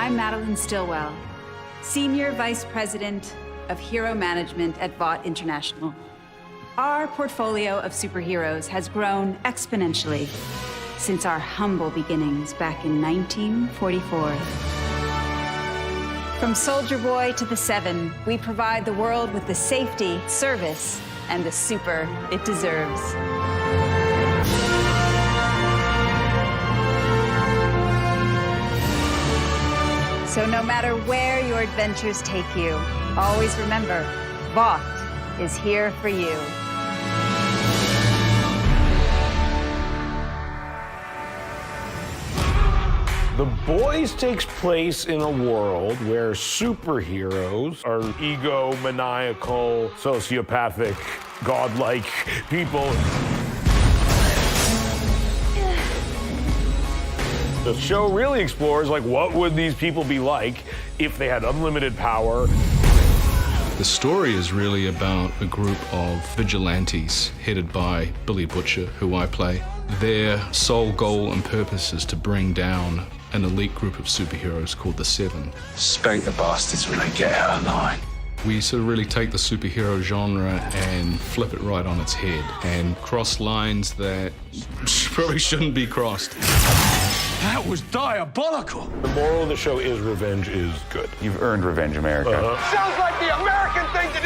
I'm Madeline Stillwell, Senior Vice President of Hero Management at Vought International. Our portfolio of superheroes has grown exponentially since our humble beginnings back in 1944. From Soldier Boy to the Seven, we provide the world with the safety, service, and the super it deserves. So no matter where your adventures take you, always remember, Vought is here for you. The Boys takes place in a world where superheroes are egomaniacal, sociopathic, godlike people. The show really explores, like, what would these people be like if they had unlimited power? The story is really about a group of vigilantes headed by Billy Butcher, who I play. Their sole goal and purpose is to bring down an elite group of superheroes called the Seven. Spank the bastards when they get out of line. We sort of really take the superhero genre and flip it right on its head and cross lines that probably shouldn't be crossed. That was diabolical. The moral of the show is revenge is good. You've earned revenge, America. Sounds like the American thing to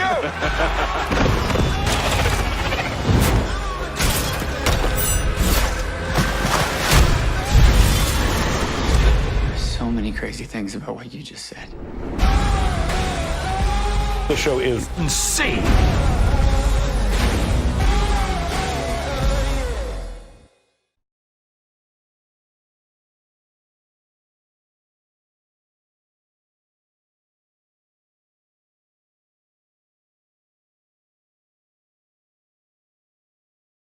There's so many crazy things about what you just said. The show is insane.